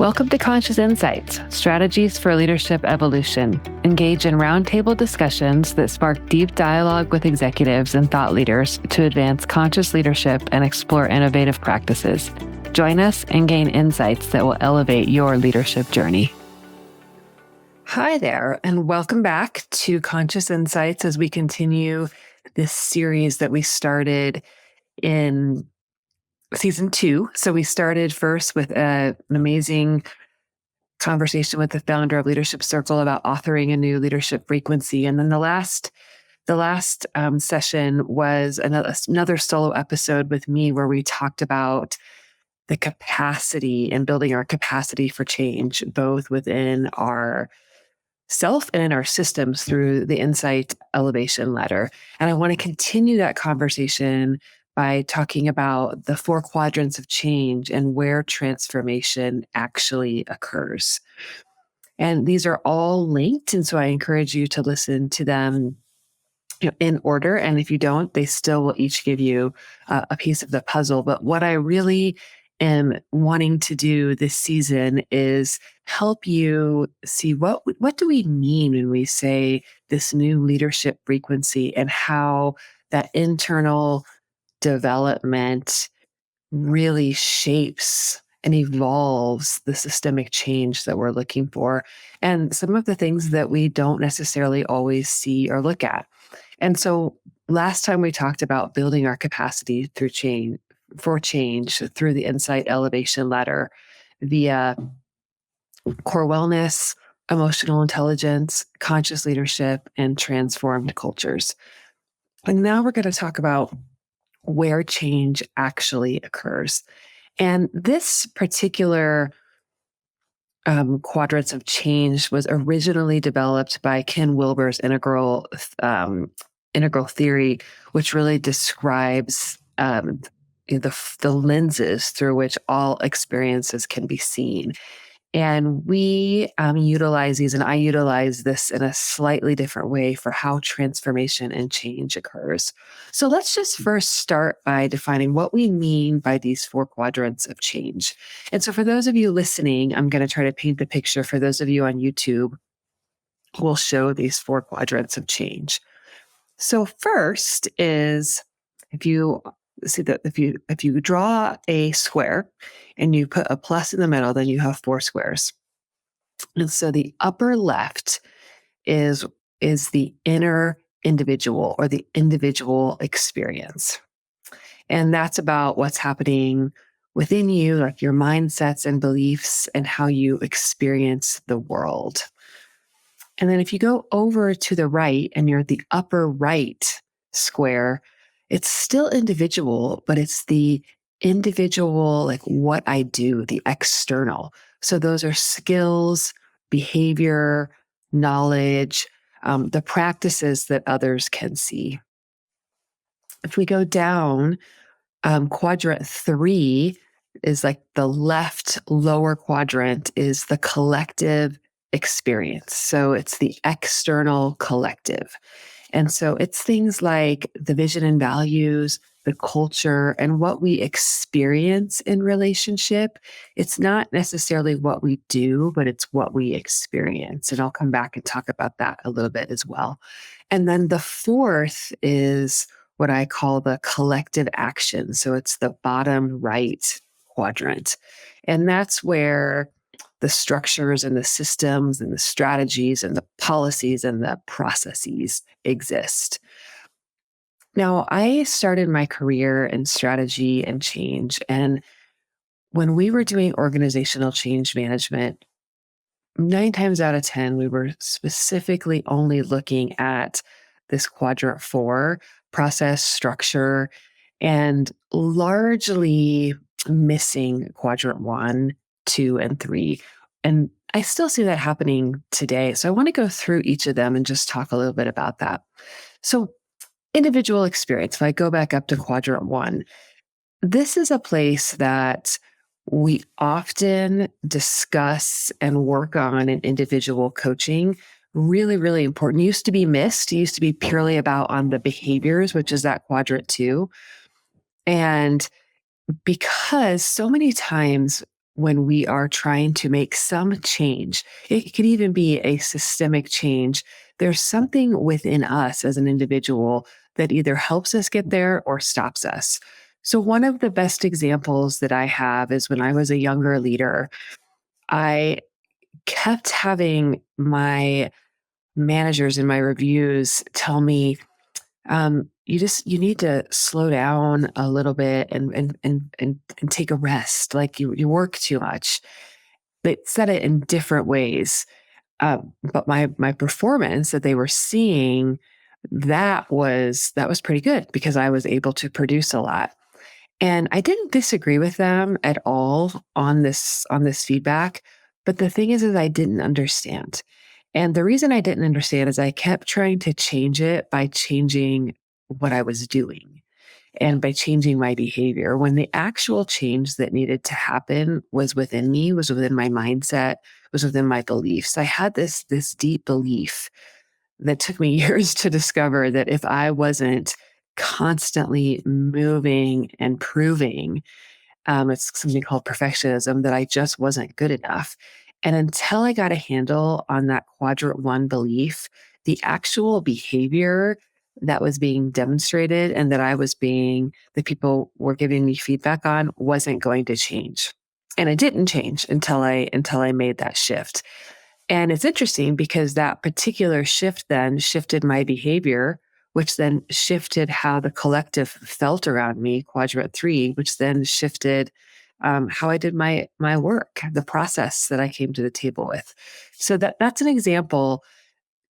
Welcome to Conscious Insights, Strategies for Leadership Evolution. Engage in roundtable discussions that spark deep dialogue with executives and thought leaders to advance conscious leadership and explore innovative practices. Join us and gain insights that will elevate your leadership journey. Hi there, and welcome back to Conscious Insights as we continue this series that we started in season 2. So we started first with an amazing conversation with the founder of Leadership Circle about authoring a new leadership frequency. And then the last session was another solo episode with me where we talked about the capacity and building our capacity for change, both within our self and in our systems through the Insight Elevation Ladder. And I want to continue that conversation by talking about the 4 quadrants of change and where transformation actually occurs. And these are all linked. And so I encourage you to listen to them in order. And if you don't, they still will each give you a piece of the puzzle. But what I really am wanting to do this season is help you see what do we mean when we say this new leadership frequency and how that internal development really shapes and evolves the systemic change that we're looking for, and some of the things that we don't necessarily always see or look at. And so last time we talked about building our capacity through change through the Insight Elevation Ladder via core wellness, emotional intelligence, conscious leadership, and transformed cultures. And now we're going to talk about where change actually occurs. And this particular quadrants of change was originally developed by Ken Wilber's integral theory, which really describes the lenses through which all experiences can be seen. And we utilize these, and I utilize this in a slightly different way for how transformation and change occurs. So let's just first start by defining what we mean by these 4 quadrants of change. And so for those of you listening, I'm going to try to paint the picture. For those of you on YouTube, we'll show these 4 quadrants of change. So first is, if you see that if you draw a square and you put a plus in the middle, then you have 4 squares. And so the upper left is the inner individual or the individual experience. And that's about what's happening within you, like your mindsets and beliefs and how you experience the world. And then if you go over to the right and you're at the upper right square, it's still individual, but it's the individual, like what I do, the external. So those are skills, behavior, knowledge, the practices that others can see. If we go down, quadrant 3 is like the left lower quadrant is the collective experience. So it's the external collective. And so it's things like the vision and values, the culture, and what we experience in relationship. It's not necessarily what we do, but it's what we experience. And I'll come back and talk about that a little bit as well. And then the 4th is what I call the collective action. So it's the bottom right quadrant. And that's where the structures and the systems and the strategies and the policies and the processes exist. Now, I started my career in strategy and change. And when we were doing organizational change management, 9 times out of 10, we were specifically only looking at this quadrant 4, process, structure, and largely missing quadrant 1, 2, and 3. And I still see that happening today. So I want to go through each of them and just talk a little bit about that. So individual experience, if I go back up to quadrant 1, this is a place that we often discuss and work on in individual coaching. Really, really important. It used to be missed. It used to be purely about on the behaviors, which is that quadrant 2. And because so many times when we are trying to make some change. It could even be a systemic change. There's something within us as an individual that either helps us get there or stops us. So, one of the best examples that I have is when I was a younger leader, I kept having my managers in my reviews tell me, you need to slow down a little bit and take a rest. Like you work too much. They said it in different ways. But my performance that they were seeing, that was pretty good because I was able to produce a lot. And I didn't disagree with them at all on this feedback. But the thing is I didn't understand. And the reason I didn't understand is I kept trying to change it by changing what I was doing and by changing my behavior when the actual change that needed to happen was within me, was within my mindset, was within my beliefs. I had this deep belief that took me years to discover that if I wasn't constantly moving and proving, it's something called perfectionism, that I just wasn't good enough. And until I got a handle on that quadrant one belief, the actual behavior that was being demonstrated and that people were giving me feedback on wasn't going to change. And it didn't change until I made that shift. And it's interesting because that particular shift then shifted my behavior, which then shifted how the collective felt around me, quadrant three, which then shifted how I did my work, the process that I came to the table with. So that's an example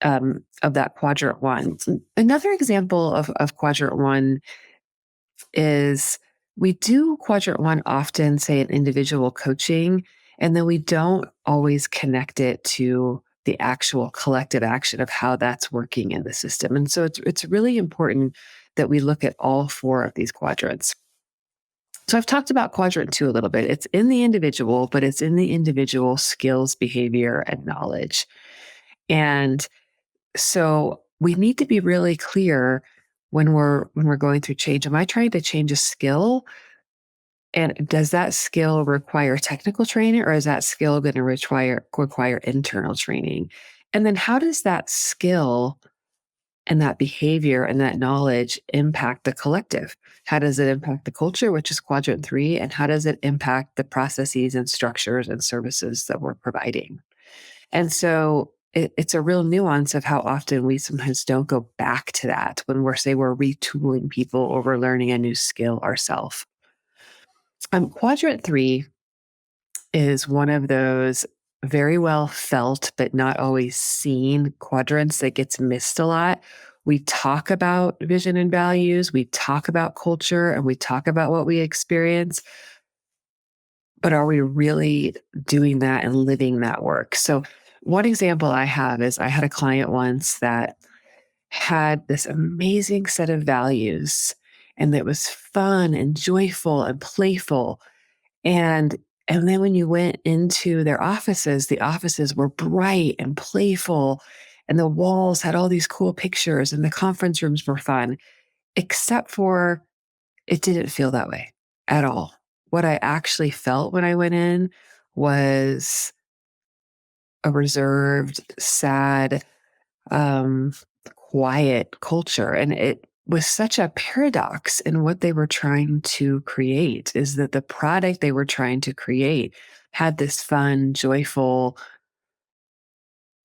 of that quadrant one. Another example of quadrant one is we do quadrant one often, say in individual coaching, and then we don't always connect it to the actual collective action of how that's working in the system. And so it's really important that we look at all four of these quadrants. So I've talked about quadrant two a little bit. It's in the individual, but it's in the individual skills, behavior, and knowledge. And so we need to be really clear when we're going through change. Am I trying to change a skill? And does that skill require technical training, or is that skill going to require internal training? And then how does that skill and that behavior and that knowledge impact the collective? How does it impact the culture, which is quadrant three? And how does it impact the processes and structures and services that we're providing? And so it's a real nuance of how often we sometimes don't go back to that when we're retooling people or we're learning a new skill ourselves. Quadrant three is one of those very well felt but not always seen quadrants that gets missed a lot. We talk about vision and values, we talk about culture, and we talk about what we experience. But are we really doing that and living that work? So, one example I have is I had a client once that had this amazing set of values and that was fun and joyful and playful. And and then when you went into their offices, the offices were bright and playful, and the walls had all these cool pictures, and the conference rooms were fun, except for it didn't feel that way at all. What I actually felt when I went in was a reserved, sad, um, quiet culture. And it was such a paradox in what they were trying to create, is that the product they were trying to create had this fun, joyful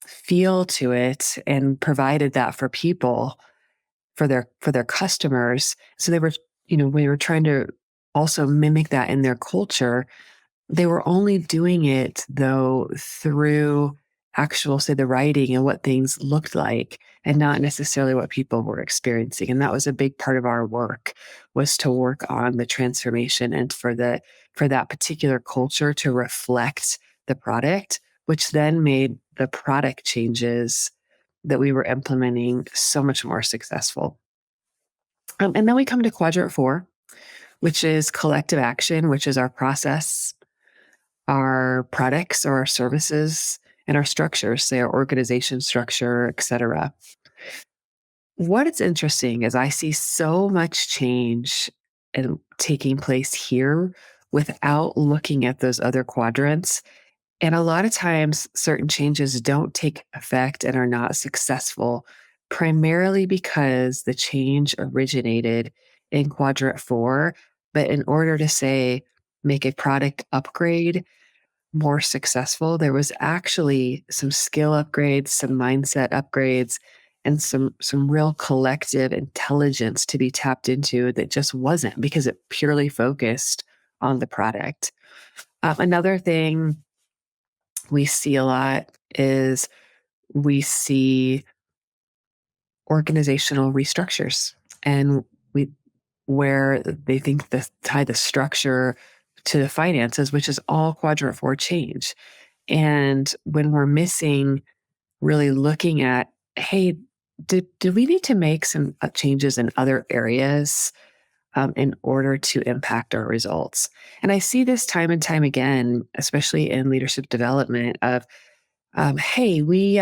feel to it and provided that for people, for their customers. So we were trying to also mimic that in their culture. They were only doing it, though, through actual, say, the writing and what things looked like, and not necessarily what people were experiencing. And that was a big part of our work, was to work on the transformation and for that particular culture to reflect the product, which then made the product changes that we were implementing so much more successful. And then we come to quadrant four, which is collective action, which is our process, our products or our services, and our structures, say our organization structure, et cetera. What is interesting is I see so much change taking place here without looking at those other quadrants. And a lot of times, certain changes don't take effect and are not successful, primarily because the change originated in quadrant four. But in order to, say, make a product upgrade more successful, there was actually some skill upgrades, some mindset upgrades, and some real collective intelligence to be tapped into that just wasn't, because it purely focused on the product. Another thing we see a lot is we see organizational restructures, and we where they think the tie the structure to the finances, which is all quadrant four change. And when we're missing really looking at, hey, do we need to make some changes in other areas in order to impact our results? And I see this time and time again, especially in leadership development of, hey, we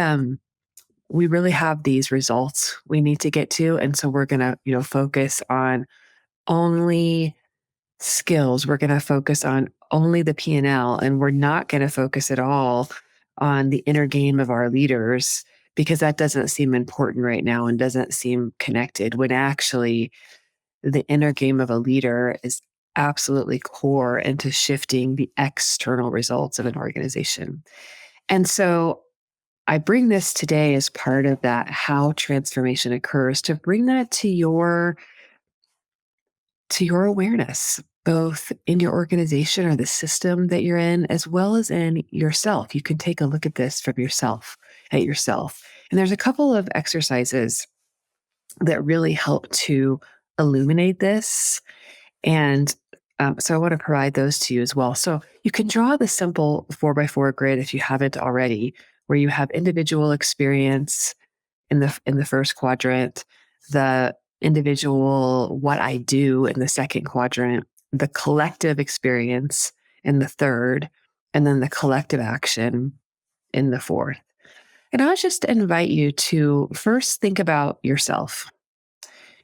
really have these results we need to get to. And so we're going to, focus on only skills. We're going to focus on only the P&L, and we're not going to focus at all on the inner game of our leaders, because that doesn't seem important right now and doesn't seem connected, when actually the inner game of a leader is absolutely core into shifting the external results of an organization. And so I bring this today as part of that, how transformation occurs, to bring that to your awareness, both in your organization or the system that you're in, as well as in yourself. You can take a look at this from yourself, at yourself. And there's a couple of exercises that really help to illuminate this. And so I want to provide those to you as well. So you can draw the simple 4x4 grid if you haven't already, where you have individual experience in the first quadrant, the individual what I do in the second quadrant, the collective experience in the third, and then the collective action in the fourth. And I just invite you to first think about yourself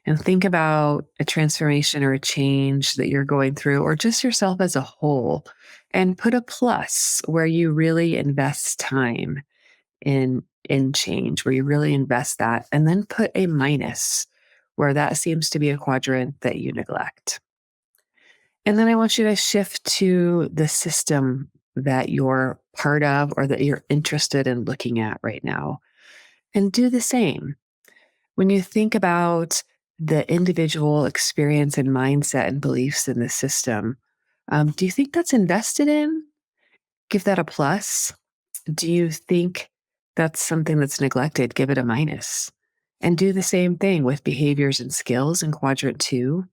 and think about a transformation or a change that you're going through, or just yourself as a whole, and put a plus where you really invest time in change, where you really invest that, and then put a minus where that seems to be a quadrant that you neglect. And then I want you to shift to the system that you're part of or that you're interested in looking at right now, and do the same. When you think about the individual experience and mindset and beliefs in the system, do you think that's invested in? Give that a plus. Do you think that's something that's neglected? Give it a minus. And do the same thing with behaviors and skills in quadrant two.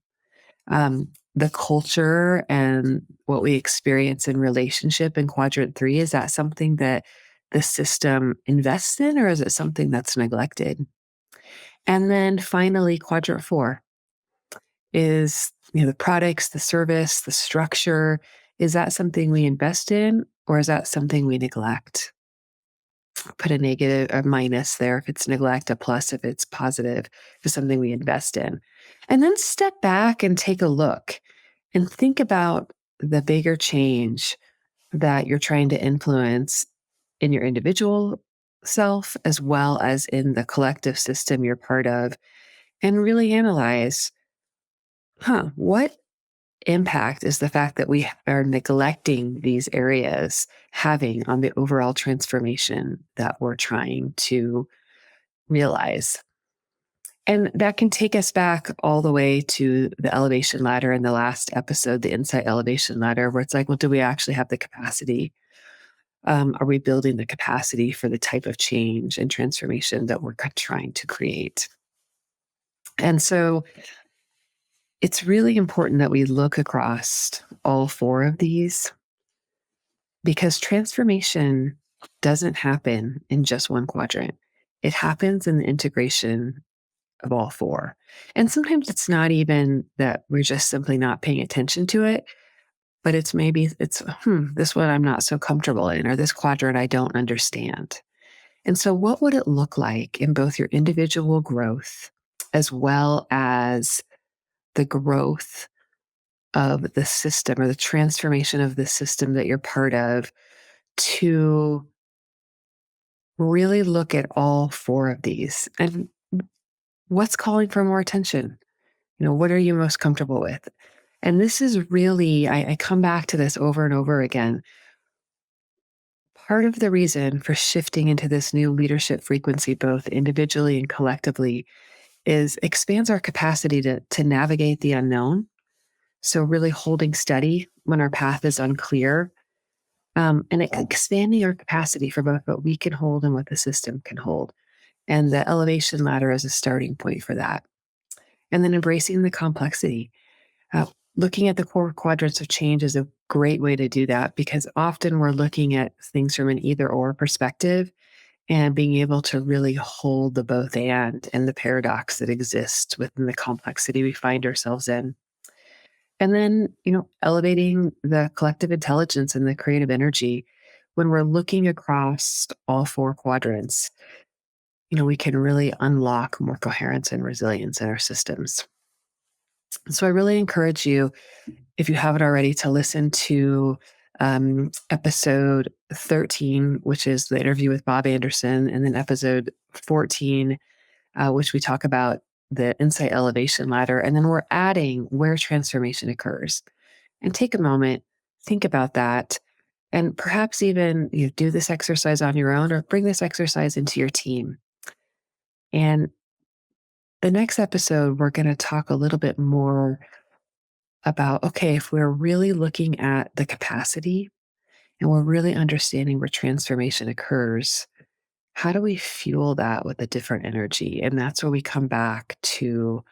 The culture and what we experience in relationship in quadrant three, is that something that the system invests in, or is it something that's neglected? And then finally, quadrant four is, the products, the service, the structure. Is that something we invest in, or is that something we neglect? Put a negative or minus there if it's neglect, a plus if it's positive, if it's something we invest in. And then step back and take a look and think about the bigger change that you're trying to influence in your individual self, as well as in the collective system you're part of, and really analyze, what impact is the fact that we are neglecting these areas having on the overall transformation that we're trying to realize? And that can take us back all the way to the elevation ladder in the last episode, the insight elevation ladder, where it's like, well, do we actually have the capacity? Are we building the capacity for the type of change and transformation that we're trying to create? And so it's really important that we look across all four of these, because transformation doesn't happen in just one quadrant. It happens in the integration of all four. And sometimes it's not even that we're just simply not paying attention to it, but it's maybe this one I'm not so comfortable in, or this quadrant I don't understand. And so what would it look like in both your individual growth as well as the growth of the system or the transformation of the system that you're part of to really look at all four of these and what's calling for more attention. What are you most comfortable with? And this is really, I come back to this over and over again. Part of the reason for shifting into this new leadership frequency, both individually and collectively, is expands our capacity to navigate the unknown. So really holding steady when our path is unclear, and expanding our capacity for both what we can hold and what the system can hold. And the elevation ladder is a starting point for that. And then embracing the complexity. Looking at the four quadrants of change is a great way to do that, because often we're looking at things from an either or perspective, and being able to really hold the both and the paradox that exists within the complexity we find ourselves in. And then, elevating the collective intelligence and the creative energy. When we're looking across all four quadrants, we can really unlock more coherence and resilience in our systems. So I really encourage you, if you haven't already, to listen to episode 13, which is the interview with Bob Anderson, and then episode 14, which we talk about the insight elevation ladder. And then we're adding where transformation occurs. And take a moment, think about that, and perhaps even do this exercise on your own or bring this exercise into your team. And the next episode, we're going to talk a little bit more about, okay, if we're really looking at the capacity and we're really understanding where transformation occurs, how do we fuel that with a different energy? And that's where we come back to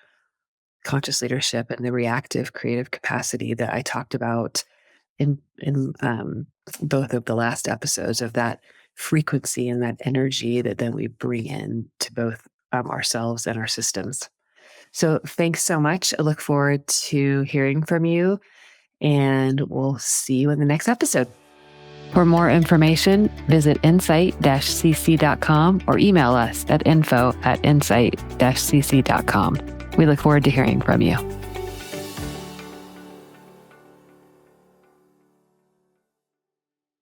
conscious leadership and the reactive creative capacity that I talked about in both of the last episodes, of that frequency and that energy that then we bring in to both ourselves and our systems. So thanks so much. I look forward to hearing from you, and we'll see you in the next episode. For more information, visit insight-cc.com or email us at info@insight-cc.com. We look forward to hearing from you.